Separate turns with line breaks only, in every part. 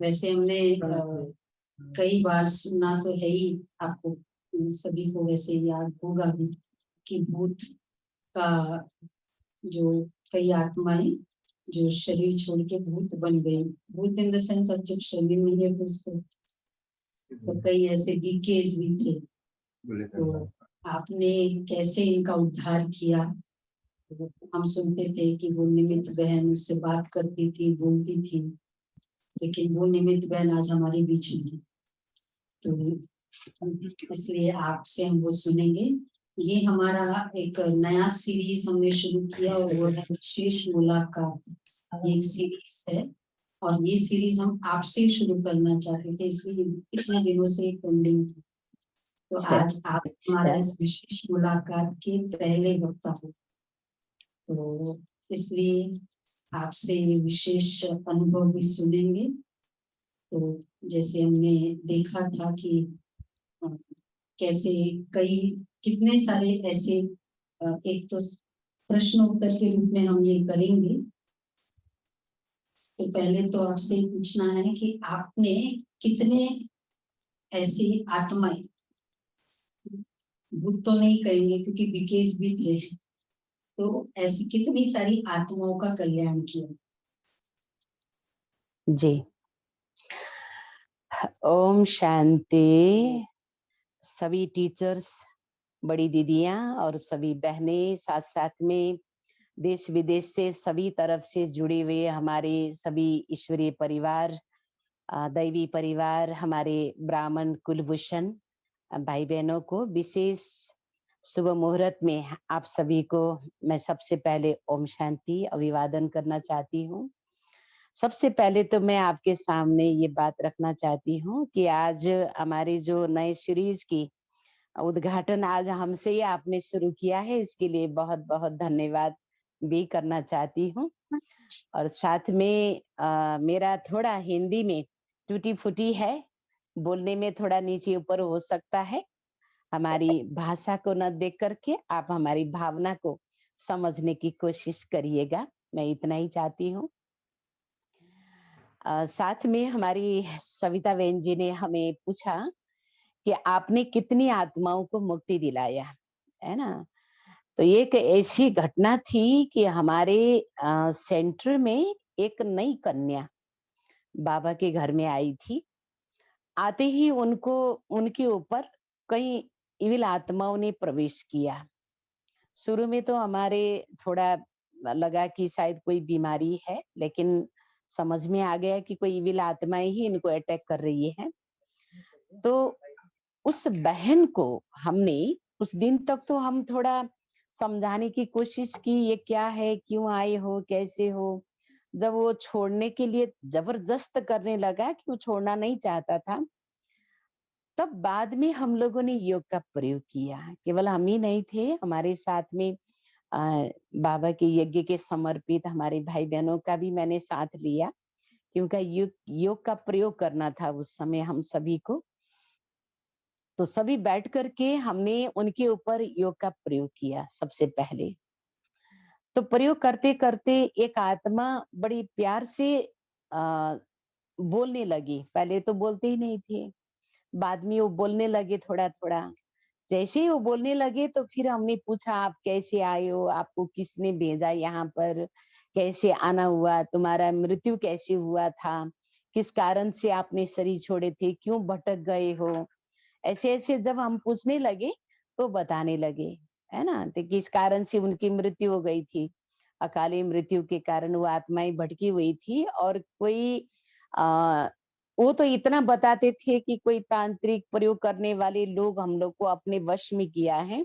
वैसे हमने कई बार सुना तो है ही, आपको सभी को वैसे याद होगा भी कि भूत का जो कई आत्माएं जो शरीर छोड़ के भूत बन गई, भूत इन द सेंस अब जब शरीर में है तो उसको, तो कई ऐसे केस भी थे। तो आपने कैसे इनका उद्धार किया? तो हम सुनते थे कि वो निमित्त बहन उससे बात करती थी, बोलती थी, लेकिन वो निमित्त बहन आज हमारे बीच नहीं। तो इसलिए आपसे हम वो सुनेंगे। ये हमारा एक नया सीरीज हमने शुरू किया और वो है विशेष मुलाकात। ये एक सीरीज है और ये सीरीज हम आपसे शुरू करना चाहते थे, इसलिए इतने दिनों से पेंडिंग थी। तो आज आप हमारा इस विशेष मुलाकात के पहले वक्ता हो, तो इसलिए आपसे ये विशेष अनुभव भी सुनेंगे। तो जैसे हमने देखा था कि कैसे कई कितने सारे ऐसे एक तो प्रश्न उत्तर के रूप में हम ये करेंगे। तो पहले तो आपसे पूछना है कि आपने कितने ऐसी आत्माएं, भूत तो नहीं कहेंगे क्योंकि विकेश भी थे, तो ऐसी कितनी सारी आत्माओं का कल्याण किया?
जी, ओम शांति। सभी टीचर्स, बड़ी दीदियां और सभी बहनें, साथ साथ में देश विदेश से सभी तरफ से जुड़े हुए हमारे सभी ईश्वरीय परिवार, दैवी परिवार, हमारे ब्राह्मण कुलभूषण भाई बहनों को विशेष शुभ मुहूर्त में आप सभी को मैं सबसे पहले ओम शांति अभिवादन करना चाहती हूँ। सबसे पहले तो मैं आपके सामने ये बात रखना चाहती हूँ कि आज हमारी जो नए सीरीज की उद्घाटन आज हमसे ही आपने शुरू किया है, इसके लिए बहुत बहुत धन्यवाद भी करना चाहती हूँ। और साथ में मेरा थोड़ा हिंदी में टूटी फूटी है, बोलने में थोड़ा नीचे ऊपर हो सकता है। हमारी भाषा को न देख करके आप हमारी भावना को समझने की कोशिश करिएगा, मैं इतना ही चाहती हूँ। साथ में हमारी सविता बहन जी ने हमें पूछा कि आपने कितनी आत्माओं को मुक्ति दिलाया, है ना। तो ये एक ऐसी घटना थी कि हमारे सेंटर में एक नई कन्या बाबा के घर में आई थी। आते ही उनको उनके ऊपर कई इविल आत्माओं ने प्रवेश किया। शुरू में तो हमारे थोड़ा लगा कि शायद कोई बीमारी है, लेकिन समझ में आ गया कि कोई इविल आत्माएं ही इनको अटैक कर रही है। तो उस बहन को हमने उस दिन तक तो हम थोड़ा समझाने की कोशिश की, ये क्या है, क्यों आए हो, कैसे हो। जब वो छोड़ने के लिए जबरदस्त करने लगा कि वो छोड़ना नहीं चाहता था, तब बाद में हम लोगों ने योग का प्रयोग किया। केवल हम ही नहीं थे, हमारे साथ में बाबा के यज्ञ के समर्पित हमारे भाई बहनों का भी मैंने साथ लिया, क्योंकि योग का प्रयोग करना था उस समय हम सभी को। तो सभी बैठ करके हमने उनके ऊपर योग का प्रयोग किया सबसे पहले। तो प्रयोग करते करते एक आत्मा बड़ी प्यार से आ, बोलने लगी। पहले तो बोलते ही नहीं थे, बाद में वो बोलने लगे थोड़ा थोड़ा। जैसे ही वो बोलने लगे तो फिर हमने पूछा, आप कैसे आए हो, आपको किसने भेजा यहाँ पर, कैसे आना हुआ, तुम्हारा मृत्यु कैसे हुआ था, किस कारण से आपने शरीर छोड़े थे, क्यों भटक गए हो। ऐसे ऐसे जब हम पूछने लगे तो बताने लगे, है ना। तो किस कारण से उनकी मृत्यु हो गई थी, अकाली मृत्यु के कारण वो आत्माएं भटकी हुई थी। और कोई आ, वो तो इतना बताते थे कि कोई तांत्रिक प्रयोग करने वाले लोग हम लोग को अपने वश में किया है,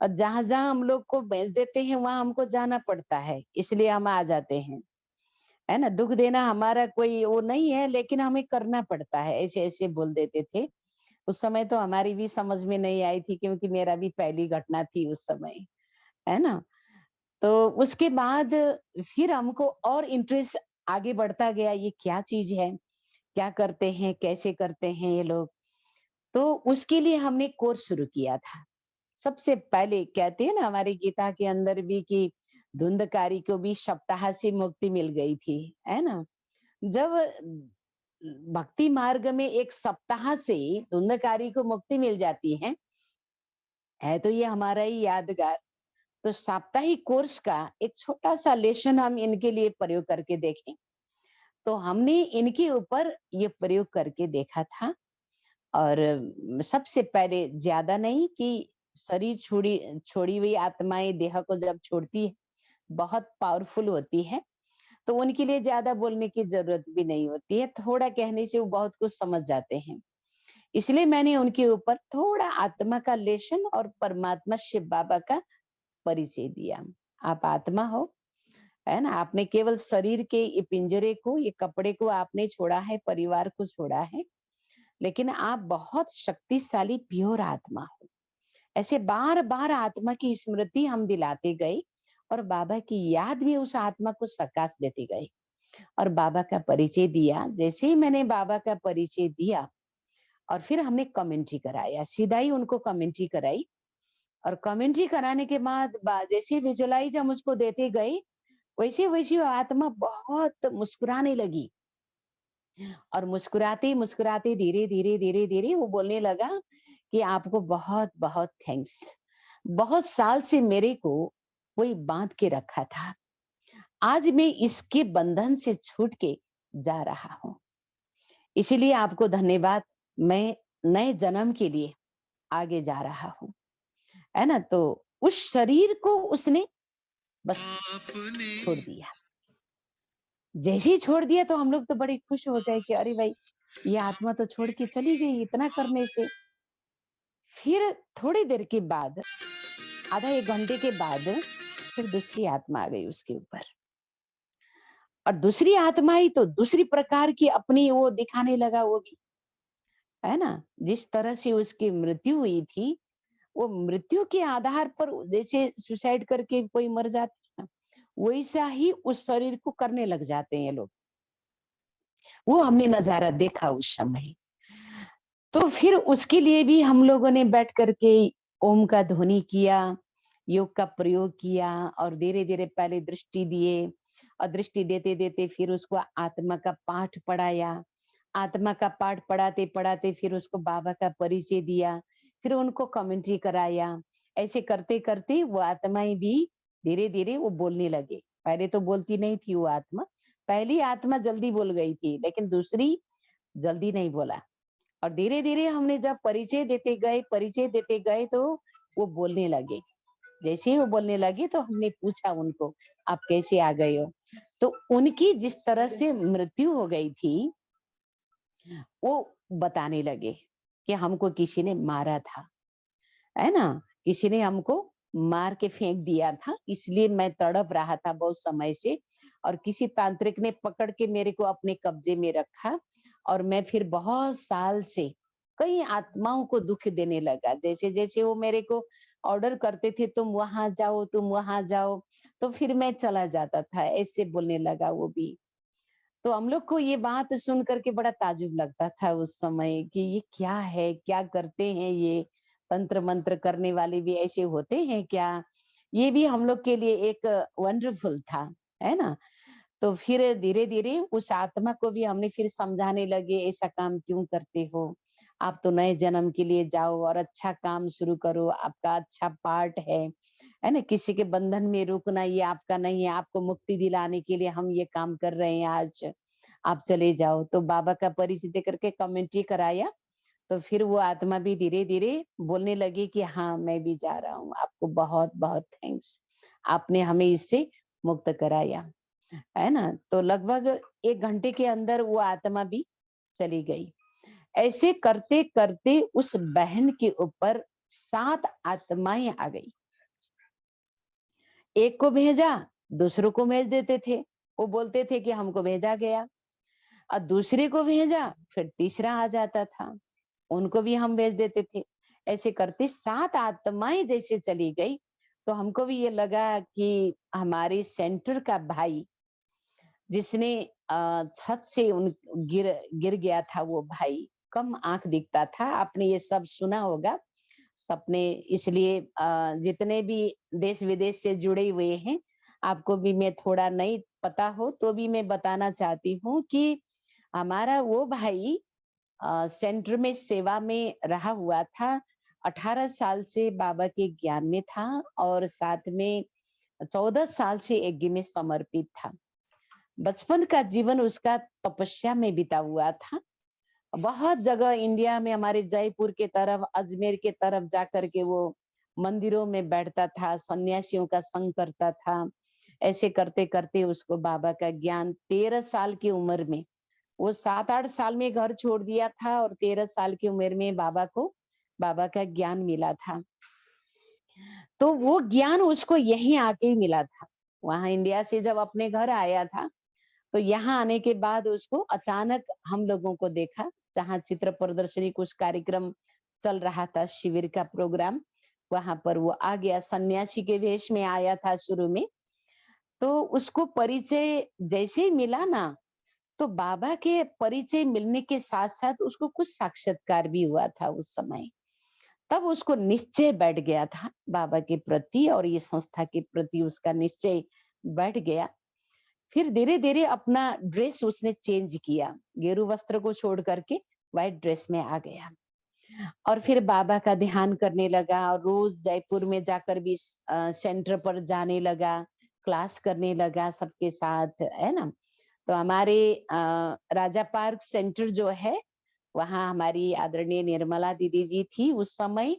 और जहां जहां हम लोग को भेज देते हैं वहां हमको जाना पड़ता है, इसलिए हम आ जाते हैं, है ना। दुख देना हमारा कोई वो नहीं है, लेकिन हमें करना पड़ता है, ऐसे ऐसे बोल देते थे। उस समय तो हमारी भी समझ में नहीं आई थी, क्योंकि मेरा भी पहली घटना थी उस समय, है ना। तो उसके बाद फिर हमको और इंटरेस्ट आगे बढ़ता गया, ये क्या चीज है, क्या करते हैं, कैसे करते हैं ये लोग। तो उसके लिए हमने कोर्स शुरू किया था। सबसे पहले कहते हैं ना हमारी गीता के अंदर भी कि धुंधकारी को भी सप्ताह से मुक्ति मिल गई थी, है ना। जब भक्ति मार्ग में एक सप्ताह से धुंधकारी को मुक्ति मिल जाती है तो ये हमारा ही यादगार। तो साप्ताहिक कोर्स का एक छोटा सा लेसन हम इनके लिए प्रयोग करके देखें। तो हमने इनके ऊपर ये प्रयोग करके देखा था। और सबसे पहले ज्यादा नहीं कि शरीर छोड़ी छोड़ी हुई आत्माएं देह को जब छोड़ती है, बहुत पावरफुल होती है, तो उनके लिए ज्यादा बोलने की जरूरत भी नहीं होती है। थोड़ा कहने से वो बहुत कुछ समझ जाते हैं। इसलिए मैंने उनके ऊपर थोड़ा आत्मा का लेशन और परमात्मा शिव बाबा का परिचय दिया। आप आत्मा हो, है ना? आपने केवल शरीर के ये पिंजरे को, ये कपड़े को आपने छोड़ा है, परिवार को छोड़ा है, लेकिन आप बहुत शक्तिशाली प्योर आत्मा हो। ऐसे बार बार आत्मा की स्मृति हम दिलाते गए और बाबा की याद भी उस आत्मा को सकाश देते गए और बाबा का परिचय दिया। जैसे ही मैंने बाबा का परिचय दिया और फिर हमने कमेंट्री कराया, सीधा ही उनको कमेंट्री कराई। और कमेंट्री कराने के बाद जैसे विजुअलाइज हम उसको देते गए, वैसे वैसे वो आत्मा बहुत मुस्कुराने लगी। और मुस्कुराते मुस्कुराते धीरे धीरे धीरे धीरे वो बोलने लगा कि आपको बहुत बहुत थैंक्स। बहुत साल से मेरे को कोई बांध के रखा था, आज मैं इसके बंधन से छूट के जा रहा हूँ, इसीलिए आपको धन्यवाद। मैं नए जन्म के लिए आगे जा रहा हूँ, है ना? तो उस शरीर को उसने बस छोड़ दिया। जैसे ही छोड़ दिया तो हम लोग तो बड़े खुश हो गए कि अरे भाई, ये आत्मा तो छोड़ के चली गई इतना करने से। फिर थोड़ी देर के बाद, आधा एक घंटे के बाद, फिर दूसरी आत्मा आ गई उसके ऊपर। और दूसरी आत्मा ही तो दूसरी प्रकार की अपनी वो दिखाने लगा वो भी, है ना? जिस तरह से उसकी मृत्यु हुई थी, वो मृत्यु के आधार पर जैसे सुसाइड करके कोई मर जाता है, वैसा ही उस शरीर को करने लग जाते हैं लोग। वो हमने नजारा देखा उस समय। तो फिर उसके लिए भी हम लोगों ने बैठ करके ओम का ध्वनि किया, योग का प्रयोग किया और धीरे धीरे पहले दृष्टि दिए और दृष्टि देते देते फिर उसको आत्मा का पाठ पढ़ाया। आत्मा का पाठ पढ़ाते पढ़ाते फिर उसको बाबा का परिचय दिया, फिर उनको कमेंट्री कराया। ऐसे करते करते वो आत्माएं भी धीरे धीरे वो बोलने लगे। पहले तो बोलती नहीं थी वो आत्मा, पहली आत्मा जल्दी बोल गई थी लेकिन दूसरी जल्दी नहीं बोला। और धीरे धीरे हमने जब परिचय देते गए तो वो बोलने लगे। जैसे ही वो बोलने लगे तो हमने पूछा उनको, आप कैसे आ गए हो? तो उनकी जिस तरह से मृत्यु हो गई थी, वो बताने लगे कि हमको किसी ने मारा था, है ना? किसी ने हमको मार के फेंक दिया था, इसलिए मैं तड़प रहा था बहुत समय से। और किसी तांत्रिक ने पकड़ के मेरे को अपने कब्जे में रखा और मैं फिर बहुत साल से कई आत्माओं को दुख देने लगा। जैसे जैसे वो मेरे को ऑर्डर करते थे, तुम वहां जाओ, तुम वहां जाओ, तो फिर मैं चला जाता था, ऐसे बोलने लगा वो भी। तो हम लोग को ये बात सुन करके बड़ा ताज्जुब लगता था उस समय कि ये क्या है, क्या करते हैं ये? तंत्र मंत्र करने वाले भी ऐसे होते हैं क्या? ये भी हम लोग के लिए एक वंडरफुल था, है ना? तो फिर धीरे धीरे उस आत्मा को भी हमने फिर समझाने लगे, ऐसा काम क्यों करते हो? आप तो नए जन्म के लिए जाओ और अच्छा काम शुरू करो, आपका अच्छा पार्ट है ना? किसी के बंधन में रुकना ये आपका नहीं है, आपको मुक्ति दिलाने के लिए हम ये काम कर रहे हैं आज, आप चले जाओ। तो बाबा का परिचय दे करके कमेंट्री कराया, तो फिर वो आत्मा भी धीरे धीरे बोलने लगी कि हाँ मैं भी जा रहा हूँ, आपको बहुत बहुत थैंक्स, आपने हमें इससे मुक्त कराया, है ना? तो लगभग एक घंटे के अंदर वो आत्मा भी चली गई। ऐसे करते करते उस बहन के ऊपर 7 आत्माएं आ गई। एक को भेजा, दूसरों को भेज देते थे। वो बोलते थे कि हमको भेजा गया। और दूसरे को भेजा, फिर तीसरा आ जाता था, उनको भी हम भेज देते थे। ऐसे करते 7 आत्माएं जैसे चली गई, तो हमको भी ये लगा कि हमारे सेंटर का भाई जिसने छत से उन गिर गिर गया था, वो भाई कम आंख दिखता था। आपने ये सब सुना होगा सपने, इसलिए जितने भी देश विदेश से जुड़े हुए हैं, आपको भी मैं थोड़ा नहीं पता हो तो भी मैं बताना चाहती हूँ कि हमारा वो भाई सेंटर में सेवा में रहा हुआ था। 18 साल से बाबा के ज्ञान में था और साथ में 14 साल से यज्ञ में समर्पित था। बचपन का जीवन उसका तपस्या में बीता हुआ था। बहुत जगह इंडिया में हमारे जयपुर के तरफ, अजमेर के तरफ जाकर के वो मंदिरों में बैठता था, सन्यासियों का संग करता था। ऐसे करते-करते उसको बाबा का ज्ञान 13 साल की उम्र में, वो 7-8 साल में घर छोड़ दिया था और 13 साल की उम्र में बाबा का ज्ञान मिला था। तो वो ज्ञान उसको यहीं आके ही मिला था। वहाँ इंडिया से जब अपने घर आया था, तो यहाँ आने के बाद उसको अचानक हम लोगों को देखा, जहाँ चित्र प्रदर्शनी कुछ कार्यक्रम चल रहा था, शिविर का प्रोग्राम, वहाँ पर वो आ गया। सन्यासी के वेश में आया था शुरू में, तो उसको परिचय जैसे ही मिला ना, तो बाबा के परिचय मिलने के साथ-साथ उसको कुछ साक्षात्कार भी हुआ था उस समय। तब उसको निश्चय बैठ गया था बाबा के प्रति और ये संस्था के प्रति उसका निश्चय बैठ गया। फिर धीरे-धीरे अपना ड्रेस उसने चेंज किया, गेरू वस्त्र को छोड़ करके व्हाइट ड्रेस में आ गया और फिर बाबा का ध्यान करने लगा और रोज जयपुर में जाकर भी सेंटर पर जाने लगा, क्लास करने लगा सबके साथ, है ना? तो हमारे राजा पार्क सेंटर जो है, वहाँ हमारी आदरणीय निर्मला दीदी जी थी उस समय।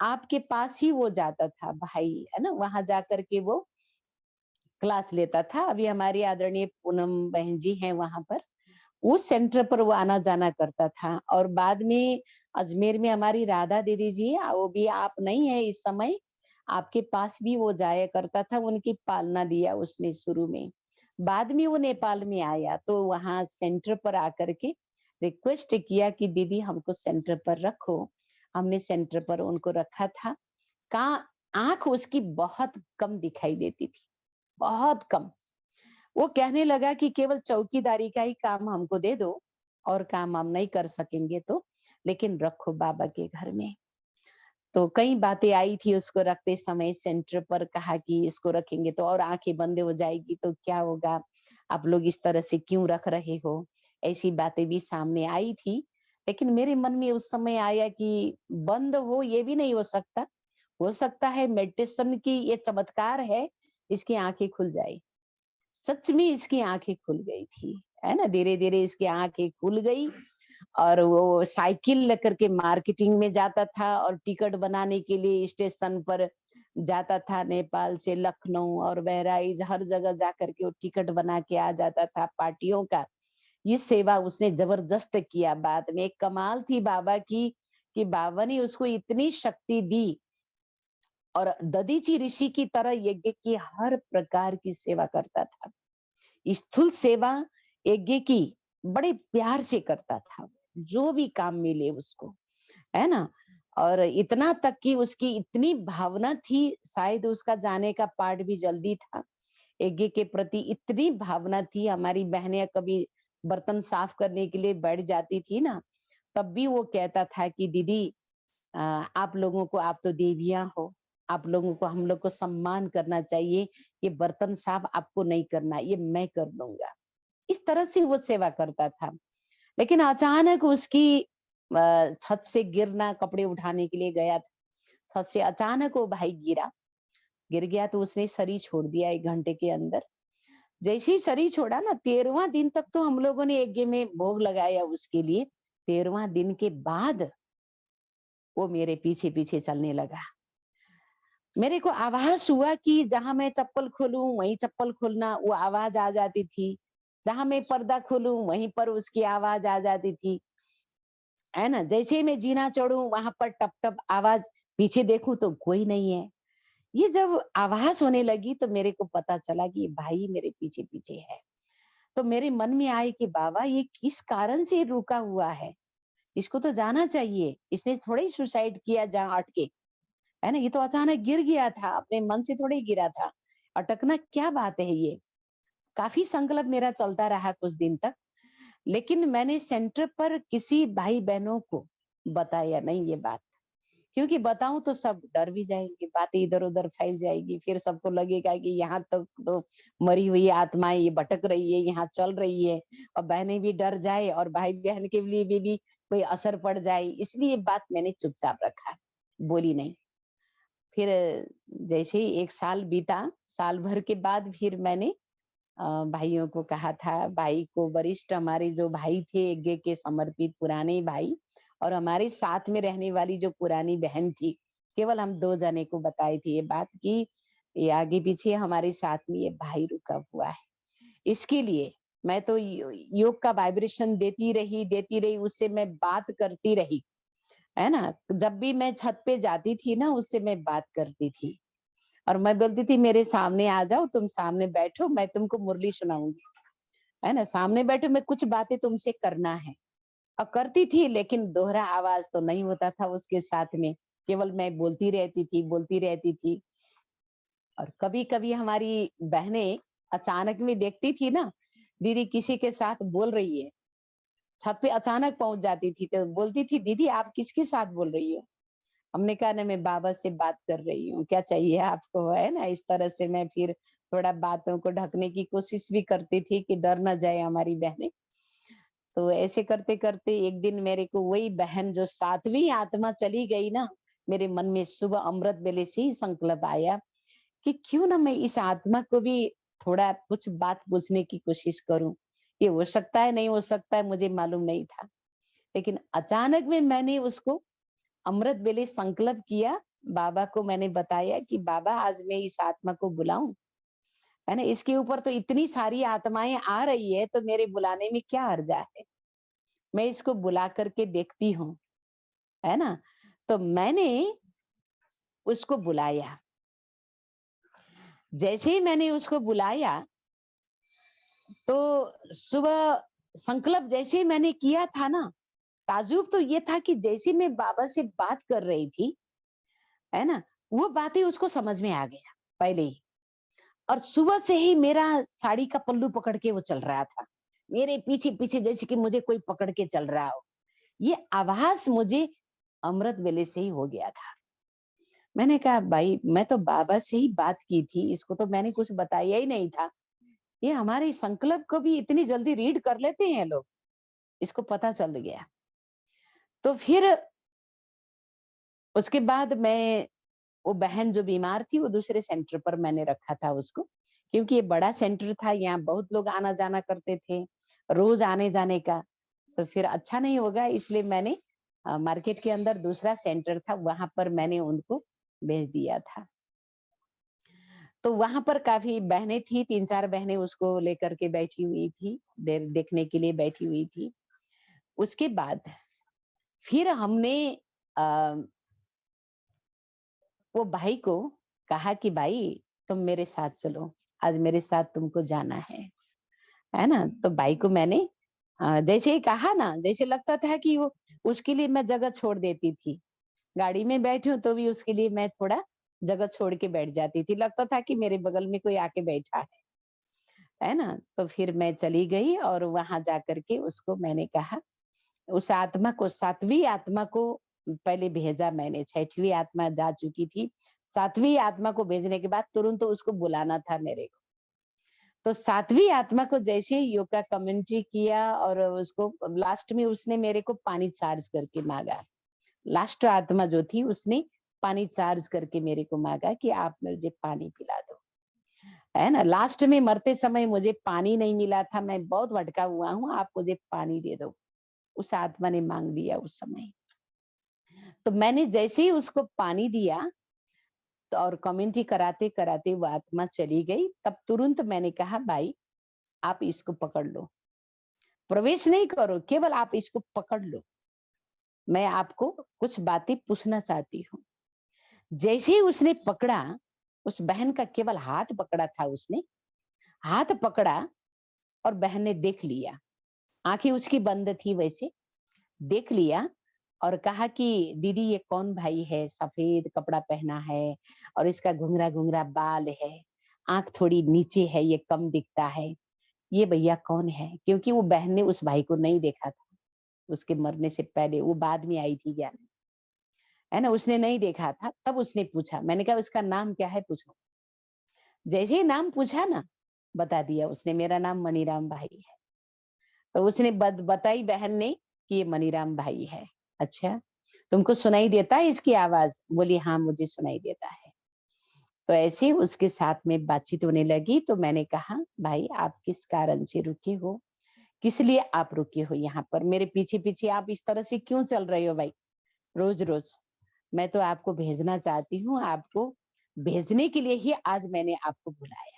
आपके पास ही वो जाता था भाई, है ना? वहाँ जाकर के वो क्लास लेता था। अभी हमारी आदरणीय पूनम बहन जी हैं वहाँ पर। उस सेंटर पर वो आना-जाना करता था और बाद में अजमेर में हमारी राधा दीदी जी वो भी आप नहीं है इस समय, आपके पास भी वो जाया करता था, उनकी पालना दिया उसने शुरू में। बाद में वो नेपाल में आया तो वहाँ सेंटर पर आकर के रिक्वेस्ट किया कि दीदी हमको सेंटर पर रखो। हमने सेंटर पर उनको रखा था। का आँख उसकी बहुत कम दिखाई देती थी, बहुत कम। वो कहने लगा कि केवल चौकीदारी का ही काम हमको दे दो और काम हम नहीं कर सकेंगे तो, लेकिन रखो बाबा के घर में। तो कई बातें आई थी उसको रखते समय सेंटर पर, कहा कि इसको रखेंगे तो और आंखें बंद हो जाएगी तो क्या होगा, आप लोग इस तरह से क्यों रख रहे हो, ऐसी बातें भी सामने आई थी। लेकिन मेरे मन में उस समय आया कि बंद हो ये भी नहीं हो सकता है मेडिटेशन की ये चमत्कार है, इसकी आंखें खुल जाए। सच में इसकी आंखें खुल गई थी, है ना? धीरे-धीरे इसकी आंखें खुल गई और वो साइकिल लेकर के मार्केटिंग में जाता था और टिकट बनाने के लिए स्टेशन पर जाता था, नेपाल से लखनऊ और बहराइच हर जगह जाकर के वो टिकट बना के आ जाता था पार्टियों का। ये सेवा उसने जबरदस्त किया। बाद में एक कमाल थी बाबा की कि बाबा ने उसको इतनी शक्ति दी और दधीची ऋषि की तरह यज्ञ की हर प्रकार की सेवा करता था। स्थूल सेवा यज्ञ की बड़े प्यार से करता था, जो भी काम मिले उसको, है ना? और इतना तक कि उसकी इतनी भावना थी, शायद उसका जाने का पार्ट भी जल्दी था। यज्ञ के प्रति इतनी भावना थी, हमारी बहनें कभी बर्तन साफ करने के लिए बैठ जाती थी ना, तब भी वो कहता था कि दीदी आप लोगों को, आप तो देवियाँ हो, आप लोगों को, हम लोग को सम्मान करना चाहिए, ये बर्तन साफ आपको नहीं करना, ये मैं कर लूँगा। इस तरह से वो सेवा करता था। लेकिन अचानक उसकी छत से गिरना, कपड़े उठाने के लिए गया था, छत से अचानक वो भाई गिर गया तो उसने शरीर छोड़ दिया 1 घंटे के अंदर। जैसे ही शरीर छोड़ा ना 13वां दिन तक तो हम लोगों ने यज्ञ में भोग लगाया उसके लिए, 13वां दिन के बाद वो मेरे पीछे-पीछे चलने लगा। मेरे को आभास हुआ कि जहाँ मैं चप्पल खोलूँ, वहीं चप्पल खोलना, वो आवाज़ आ जाती थी। जहाँ मैं पर्दा खोलूँ, वहीं पर उसकी आवाज़ आ जाती थी। है ना? जैसे ही मैं जीना चढ़ूँ, वहाँ पर टप-टप आवाज़, पीछे देखूँ तो कोई नहीं है। ये जब आवाज़ होने लगी तो मेरे को पता चला कि ये भाई मेरे पीछे-पीछे है। तो मेरे मन में आए कि बाबा ये किस कारण से रुका हुआ है? इसको तो जाना चाहिए। इसने थोड़े ही सुसाइड किया जहाँ अटके। है ना? ये तो अचानक गिर गया था, अपने मन से थोड़ी गिरा था। अटकना क्या बात है ये? काफ़ी संकल्प मेरा चलता रहा कुछ दिन तक, लेकिन मैंने सेंटर पर किसी भाई-बहनों को बताया नहीं ये बात। क्योंकि बताऊं तो सब डर भी जाएंगे, बातें इधर उधर फैल जाएगी, फिर सबको लगेगा कि यहाँ तक तो मरी हुई आत्माएं ये भटक रही है, यहाँ चल रही है, और बहनें भी डर जाए और भाई बहन के लिए भी कोई असर पड़ जाए, इसलिए बात मैंने चुपचाप रखा, बोली नहीं। फिर जैसे ही 1 साल बीता, साल भर के बाद फिर मैंने भाइयों को कहा था, भाई को, वरिष्ठ हमारे जो भाई थे यज्ञ के समर्पित पुराने भाई, और हमारे साथ में रहने वाली जो पुरानी बहन थी, केवल हम 2 जने को बताई थी ये बात कि ये आगे पीछे हमारे साथ में ये भाई रुका हुआ है। इसके लिए मैं तो योग का वाइब्रेशन देती रही, उससे मैं बात करती रही, है ना? जब भी मैं छत पे जाती थी ना, उससे मैं बात करती थी। और मैं बोलती थी मेरे सामने आ जाओ, तुम सामने बैठो, मैं तुमको मुरली सुनाऊंगी, है ना? सामने बैठो, मैं कुछ बातें तुमसे करना है। और करती थी, लेकिन दोहरा आवाज तो नहीं होता था उसके साथ में, केवल मैं बोलती रहती थी। और कभी कभी हमारी बहनें अचानक में देखती थी ना, दीदी किसी के साथ बोल रही है, छत पे अचानक पहुंच जाती थी, तो बोलती थी दीदी आप किसके साथ बोल रही हो? हमने कहा ना मैं बाबा से बात कर रही हूँ, क्या चाहिए आपको, है ना? इस तरह से मैं फिर थोड़ा बातों को ढकने की कोशिश भी करती थी कि डर ना जाए हमारी बहनें। तो ऐसे करते करते एक दिन मेरे को वही बहन जो 7वीं आत्मा चली गई ना, मेरे मन में सुबह अमृत वेले से ही संकल्प आया कि क्यों ना मैं इस आत्मा को भी थोड़ा कुछ बात पूछने की कोशिश करूं। ये हो सकता है, नहीं हो सकता है, मुझे मालूम नहीं था, लेकिन अचानक में मैंने उसको अमृत वेले संकल्प किया। बाबा को मैंने बताया कि बाबा आज मैं इस आत्मा को बुलाऊं, है ना? इसके ऊपर तो इतनी सारी आत्माएं आ रही है, तो मेरे बुलाने में क्या हर्जा है? मैं इसको बुला करके देखती हूँ, है ना? तो मैंने उसको बुलाया। जैसे ही मैंने उसको बुलाया, तो सुबह संकल्प जैसे ही मैंने किया था ना, ताज्जुब तो ये था कि जैसे मैं बाबा से बात कर रही थी, है ना? वो बातें उसको समझ में आ गया पहले ही। और सुबह से ही मेरा साड़ी का पल्लू पकड़ के वो चल रहा था। मेरे पीछे-पीछे जैसे कि मुझे कोई पकड़ के चल रहा हो। ये आभास मुझे अमृत वेले से ही हो गया था। मैंने कहा भाई मैं तो बाबा से ही बात की थी, इसको तो मैंने कुछ बताया ही नहीं था। ये हमारे संकल्प को भी इतनी जल्दी रीड कर लेते हैं लोग, इसको पता चल गया। तो फिर उसके बाद मैं, वो बहन जो बीमार थी वो दूसरे सेंटर पर मैंने रखा था उसको, क्योंकि ये बड़ा सेंटर था, यहाँ बहुत लोग आना जाना करते थे, रोज आने जाने का, तो फिर अच्छा नहीं होगा, इसलिए मैंने मार्केट के अंदर दूसरा सेंटर था, वहां पर मैंने उनको भेज दिया था। तो वहां पर काफी बहनें थी, 3-4 बहनें उसको लेकर के बैठी हुई थी, देर देखने के लिए बैठी हुई थी। उसके बाद फिर हमने आ, वो भाई को कहा कि भाई तुम मेरे साथ चलो, आज मेरे साथ तुमको जाना है ना? तो भाई को मैंने जैसे ही कहा ना, जैसे लगता था कि वो, उसके लिए मैं जगह छोड़ देती थी। गाड़ी में बैठी हूँ तो भी उसके लिए मैं थोड़ा जगह छोड़ के बैठ जाती थी, लगता था कि मेरे बगल में कोई आके बैठा है ना? तो फिर मैं चली गई और वहां जाकर के उसको मैंने कहा, उस आत्मा को, 7वीं आत्मा को पहले भेजा मैंने, 6वीं आत्मा जा चुकी थी। 7वीं आत्मा को भेजने के बाद तुरंत तो उसको बुलाना था मेरे को। तो 7वीं आत्मा को जैसे ही योग का कमेंट्री किया और उसको लास्ट में उसने मेरे को पानी चार्ज करके मांगा। लास्ट आत्मा जो थी उसने पानी चार्ज करके मेरे को मांगा कि आप मुझे पानी पिला दो, है ना? लास्ट में मरते समय मुझे पानी नहीं मिला था, मैं बहुत भटका हुआ हूँ, आप मुझे पानी दे दो। उस आत्मा ने मांग लिया उस समय। तो मैंने जैसे ही उसको पानी दिया, तो और कमेंट्री कराते कराते वो आत्मा चली गई, तब तुरंत मैंने कहा भाई आप इसको पकड़ लो, प्रवेश नहीं करो, केवल आप इसको पकड़ लो, मैं आपको कुछ बातें पूछना चाहती हूँ। जैसे ही उसने पकड़ा, उस बहन का केवल हाथ पकड़ा था उसने, हाथ पकड़ा और बहन ने देख लिया, आंखें उसकी बंद थी वैसे, देख लिया और कहा कि दीदी ये कौन भाई है, सफेद कपड़ा पहना है और इसका घुंघरा घुंघरा बाल है, आंख थोड़ी नीचे है, ये कम दिखता है, ये भैया कौन है? क्योंकि वो बहन ने उस भाई को नहीं देखा था, उसके मरने से पहले, वो बाद में आई थी ज्ञान, है ना, उसने नहीं देखा था। तब उसने पूछा, मैंने कहा उसका नाम क्या है पूछो। जैसे ही नाम पूछा ना, बता दिया उसने, मेरा नाम मनीराम भाई है। तो उसने बताई बहन ने कि ये मनीराम भाई है। अच्छा, तुमको सुनाई देता है इसकी आवाज? बोली हाँ मुझे सुनाई देता है। तो ऐसे उसके साथ में बातचीत होने लगी। तो मैंने कहा भाई आप किस कारण से रुके हो, किस लिए आप रुके हो यहाँ पर, मेरे पीछे पीछे आप इस तरह से क्यों चल रहे हो भाई रोज रोज? मैं तो आपको भेजना चाहती हूँ, आपको भेजने के लिए ही आज मैंने आपको बुलाया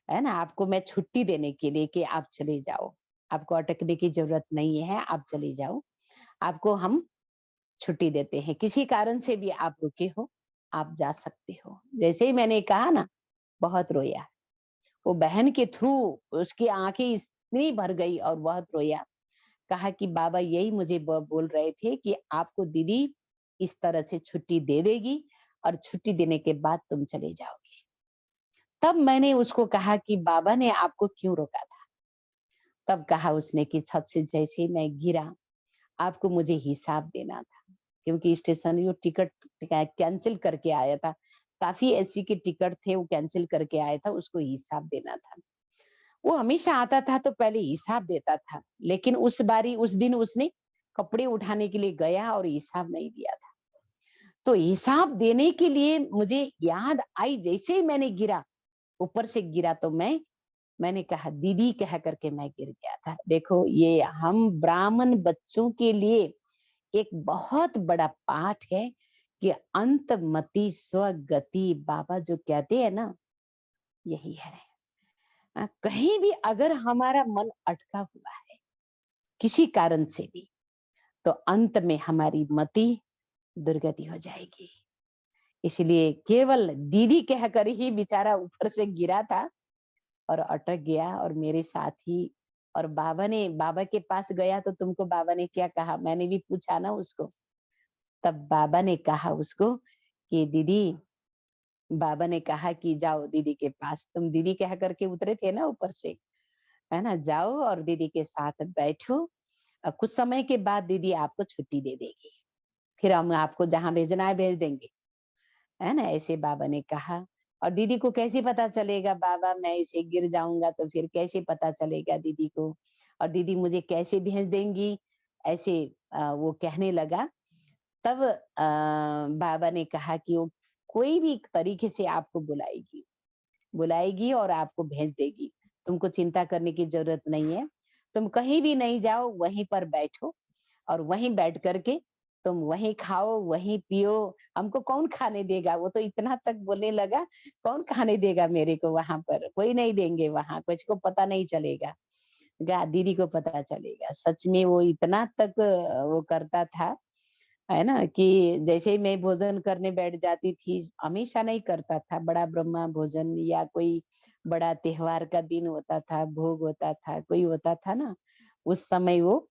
है ना, आपको मैं छुट्टी देने के लिए कि आप चले जाओ, आपको अटकने की जरूरत नहीं है, आप चले जाओ, आपको हम छुट्टी देते हैं, किसी कारण से भी आप रुके हो आप जा सकते हो। जैसे ही मैंने कहा ना, बहुत रोया वो बहन के थ्रू, उसकी आंखें इतनी भर गई और बहुत रोया। कहा कि बाबा यही मुझे बोल रहे थे कि आपको दीदी इस तरह से छुट्टी दे देगी और छुट्टी देने के बाद तुम चले जाओगे। तब मैंने उसको कहा कि बाबा ने आपको क्यों रोका था? तब कहा उसने कि छत से जैसे ही मैं गिरा, आपको मुझे हिसाब देना था, क्योंकि स्टेशन वो टिकट कैंसिल करके आया था, काफी एसी के टिकट थे, वो कैंसिल करके आया था, उसको हिसाब देना था। वो हमेशा आता था तो पहले हिसाब देता था, लेकिन उस दिन उसने कपड़े उठाने के लिए गया और हिसाब नहीं दिया था। तो हिसाब देने के लिए मुझे याद आई, जैसे ही मैंने गिरा, ऊपर से गिरा, तो मैंने कहा दीदी कह करके मैं गिर गया था। देखो ये हम ब्राह्मण बच्चों के लिए एक बहुत बड़ा पाठ है कि अंत मति स्वगति, बाबा जो कहते हैं ना, यही है। कहीं भी अगर हमारा मन अटका हुआ है किसी कारण से भी, तो अंत में हमारी मति दुर्गति हो जाएगी। इसलिए केवल दीदी कहकर ही बेचारा ऊपर से गिरा था और अटक गया, और मेरे साथ ही। और बाबा के पास गया तो तुमको बाबा ने क्या कहा, मैंने भी पूछा ना उसको। तब बाबा ने कहा उसको कि दीदी, बाबा ने कहा कि जाओ दीदी के पास, तुम दीदी कह करके उतरे थे ना ऊपर से, है ना, जाओ और दीदी के साथ बैठो, कुछ समय के बाद दीदी आपको छुट्टी दे देगी, फिर हम आपको जहाँ भेजना है भेज देंगे, है ना, ऐसे बाबा ने कहा। और दीदी को कैसे पता चलेगा बाबा, मैं ऐसे गिर जाऊंगा तो फिर कैसे पता चलेगा दीदी को, और दीदी मुझे कैसे भेज देंगी, ऐसे वो कहने लगा। तब बाबा ने कहा कि वो कोई भी तरीके से आपको बुलाएगी, बुलाएगी और आपको भेज देगी, तुमको चिंता करने की जरूरत नहीं है, तुम कहीं भी नहीं जाओ, वहीं पर बैठो और वहीं बैठ करके तुम वहीं खाओ वहीं पियो, हमको कौन खाने देगा, वो तो इतना तक बोलने लगा, कौन खाने देगा मेरे को, वहां पर कोई नहीं देंगे, वहां कुछ को पता नहीं चलेगा, दीदी को पता चलेगा। सच में वो इतना तक वो करता था, है ना, कि जैसे ही मैं भोजन करने बैठ जाती थी, हमेशा नहीं करता था, बड़ा ब्रह्मा भोजन या कोई बड़ा त्योहार का दिन होता था, भोग होता था, कोई होता था ना, उस समय वो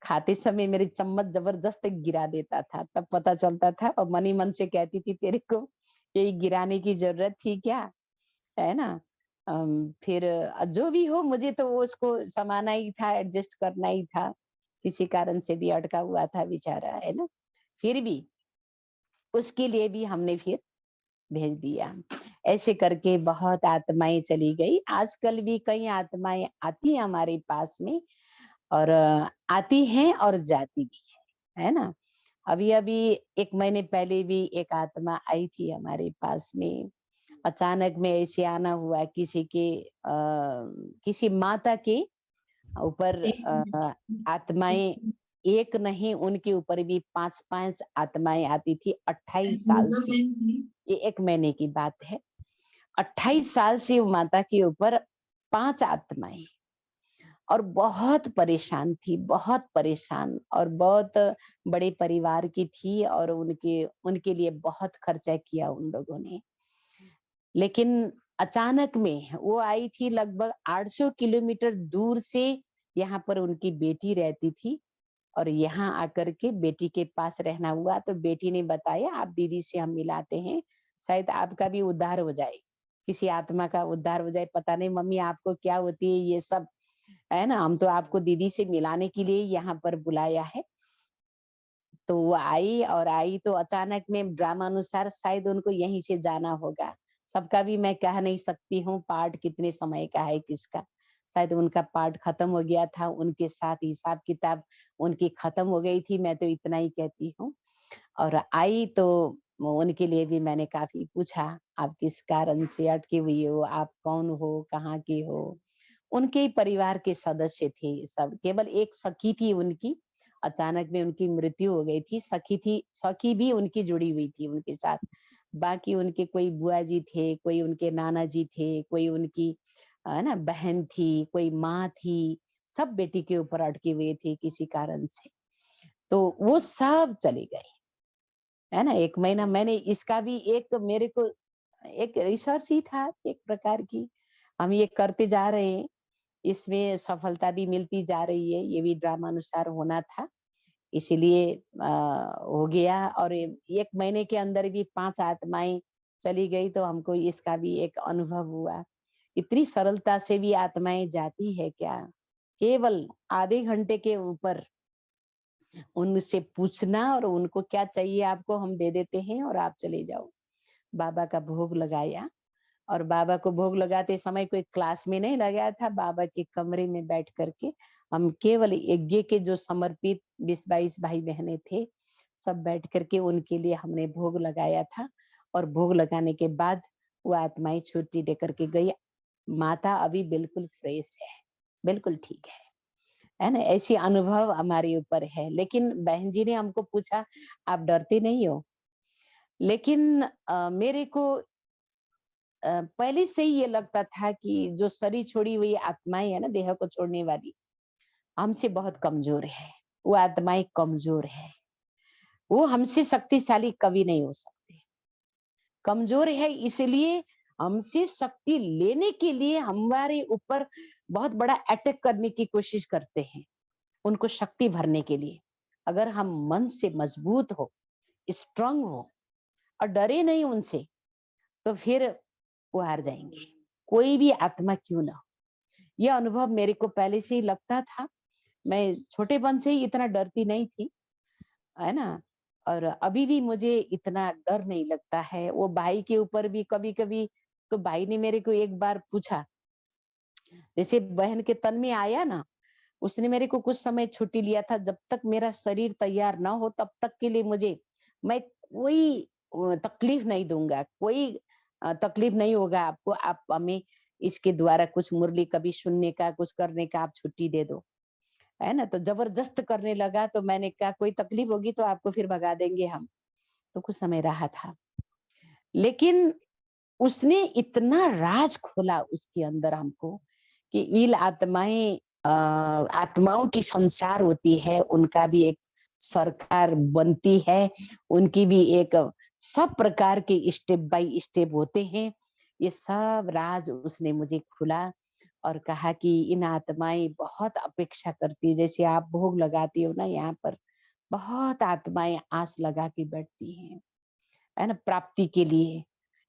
खाते समय मेरी चम्मच जबरदस्त गिरा देता था, तब पता चलता था, और मन ही मन से कहती थी तेरे को यही गिराने की जरूरत थी क्या, है ना। फिर जो भी हो, मुझे तो वो उसको समाना ही था, एडजस्ट करना ही था, किसी कारण से भी अटका हुआ था बेचारा, है ना। फिर भी उसके लिए भी हमने फिर भेज दिया। ऐसे करके बहुत आत्माएं चली गई, आजकल भी कई आत्माएं आती हैं हमारे पास में, और आती हैं और जाती भी है ना। अभी अभी 1 महीने पहले भी एक आत्मा आई थी हमारे पास में, अचानक में ऐसे आना हुआ, किसी माता के ऊपर
एक मिनट,
आत्माएं,
एक
एक नहीं उनके ऊपर भी 5-5 आत्माएं आती थी 28 साल
गंगा
से।
बहन थी।
ये 1 महीने की बात है, 28 साल से वो माता के ऊपर 5 आत्माएं, और बहुत परेशान थी, बहुत परेशान, और बहुत बड़े परिवार की थी, और उनके उनके लिए बहुत खर्चा किया उन लोगों ने। लेकिन अचानक में वो आई थी, लगभग 800 किलोमीटर दूर से यहाँ पर उनकी बेटी रहती थी, और यहाँ आकर के बेटी के पास रहना हुआ, तो बेटी ने बताया आप दीदी से हम मिलाते हैं, शायद आपका भी उद्धार हो जाए, किसी आत्मा का उद्धार हो जाए, पता नहीं मम्मी आपको क्या होती है ये सब, है ना, हम तो आपको दीदी से मिलाने के लिए यहाँ पर बुलाया है। तो वो आई तो अचानक में ड्रामा अनुसार शायद उनको यहीं से जाना होगा। सबका भी मैं कह नहीं सकती हूँ पाठ कितने समय का है किसका। शायद उनका पाठ खत्म हो गया था, उनके साथ हिसाब किताब उनकी खत्म हो गई थी, मैं तो इतना ही कहती हूँ। और आई तो उनके लिए भी मैंने काफी पूछा, आप किस कारण से अटकी हुई हो, आप कौन हो, कहाँ की हो। उनके ही परिवार के सदस्य थे सब, केवल एक सखी थी उनकी, अचानक में उनकी मृत्यु हो गई थी। सखी थी, सखी भी उनकी जुड़ी हुई थी उनके साथ। बाकी उनके कोई बुआ जी थे, कोई उनके नाना जी थे, कोई उनकी है ना बहन थी, कोई माँ थी, सब बेटी के ऊपर अटकी हुई थी किसी कारण से। तो वो सब चली गई, है ना। 1 महीना मैंने इसका भी एक मेरे को एक रिसर्च ही था एक प्रकार की। हम ये करते जा रहे हैं, इसमें सफलता भी मिलती जा रही है, ये भी ड्रामा अनुसार होना था। इसीलिए हो गया और 1 महीने के अंदर भी 5 आत्माएँ चली गई तो हमको इसका भी एक अनुभव हुआ। इतनी सरलता से भी आत्माएँ जाती है क्या? केवल आधे घंटे के ऊपर उनसे पूछना और उनको क्या चाहिए आपको हम दे देते हैं और आप चले जाओ। बाबा का भोग लगाया और बाबा को भोग लगाते समय कोई क्लास में नहीं लगाया था, बाबा के कमरे में बैठ करके हम केवल यज्ञ के जो समर्पित 20-22 भाई-बहनें थे, सब बैठ करके उनके लिए हमने भोग लगाया था और भोग लगाने के बाद वो आत्माएँ छुट्टी दे करके गई। माता अभी बिल्कुल फ्रेश है, बिल्कुल ठीक है ना? ऐसी अनुभव हमारे ऊपर है। लेकिन बहन जी ने हमको पूछा, "आप डरते नहीं हो?" लेकिन मेरे को पहले से ही ये लगता था कि जो शरीर छोड़ी हुई आत्माएँ है ना, देह को छोड़ने वाली, हमसे बहुत कमज़ोर है। वो आत्माएँ कमज़ोर है। वो हमसे शक्तिशाली कभी नहीं हो सकते। कमज़ोर है इसलिए हमसे शक्ति लेने के लिए हमारे ऊपर बहुत बड़ा अटैक करने की कोशिश करते हैं, उनको शक्ति भरने के लिए। अगर हम मन से मजबूत हो, स्ट्रॉन्ग हो और डरे नहीं उनसे, तो फिर वो हार जाएँगे। कोई भी आत्मा क्यों ना हो। ये अनुभव मेरे को पहले से ही लगता था। मैं छोटेपन से ही इतना डरती नहीं थी, है ना? और अभी भी मुझे इतना डर नहीं लगता है। वो भाई के ऊपर भी कभी-कभी तो भाई ने मेरे को एक बार पूछा, जैसे बहन के तन में आया ना, उसने मेरे को कुछ समय छुट्टी लिया था, जब तक मेरा शरीर तैयार ना हो तब तक के लिए मैं कोई तकलीफ नहीं दूँगा, कोई तकलीफ नहीं होगा आपको, आप हमें इसके द्वारा कुछ मुरली कभी सुनने का, कुछ करने का आप छुट्टी दे दो। है ना? तो ज़बरदस्त करने लगा तो मैंने कहा कोई तकलीफ होगी तो आपको फिर भगा देंगे हम। तो कुछ समय रहा था। लेकिन उसने इतना राज खोला उसके अंदर हमको कि ईल आत्माएँ आत्माओं की संसार होती है, उनका भी एक सरकार बनती है, उनकी भी एक सब प्रकार के स्टेप बाय स्टेप होते हैं। ये सब राज उसने मुझे खोला और कहा कि इन आत्माएँ बहुत अपेक्षा करती है, जैसे आप भोग लगाती हो ना यहाँ पर, बहुत आत्माएँ आस लगा के बैठती हैं, है ना? प्राप्ति के लिए।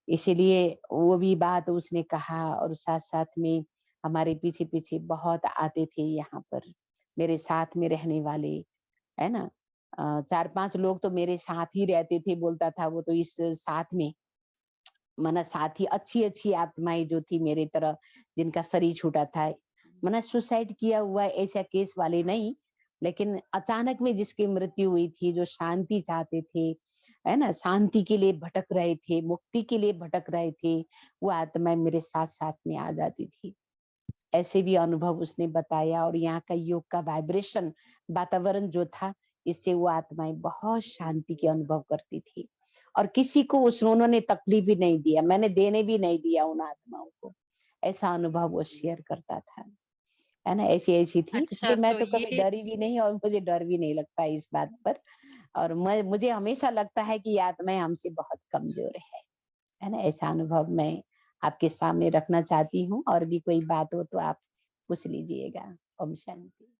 इसीलिए वो भी बात उसने कहा और साथ-साथ में हमारे पीछे-पीछे बहुत आते थे यहाँ पर, मेरे साथ में रहने वाले, है ना? 4-5 लोग तो मेरे साथ ही रहते थे, बोलता था वो तो इस साथ में माना साथी अच्छी-अच्छी आत्माएँ जो थी मेरी तरह, जिनका शरीर छूटा था, माना सुसाइड किया हुआ ऐसा केस वाले नहीं, लेकिन अचानक में जिसकी मृत्यु हुई थी, जो शांति चाहते थे, है ना? शांति के लिए भटक रहे थे, मुक्ति के लिए भटक रहे थे, वो आत्माएँ मेरे साथ-साथ में आ जाती थी। ऐसे भी अनुभव उसने बताया और यहाँ का योग का वाइब्रेशन वातावरण जो था, इससे वो आत्माएँ बहुत शांति के अनुभव करती थी। और किसी को उन्होंने तकलीफ भी नहीं दिया, मैंने देने भी नहीं दिया उन आत्माओं को। ऐसा अनुभव वो शेयर करता था, है ना? ऐसी-ऐसी थी,
अच्छा,
इसलिए मैं
तो
तो कभी
ये
डरी भी नहीं और मुझे डर भी नहीं लगता इस बात पर। और मुझे हमेशा लगता है कि ये आत्माएँ हमसे बहुत कमज़ोर है ना? ऐसा अनुभव मैं आपके सामने रखना चाहती हूँ और भी कोई बात हो तो आप पूछ लीजिएगा। ओम शांति।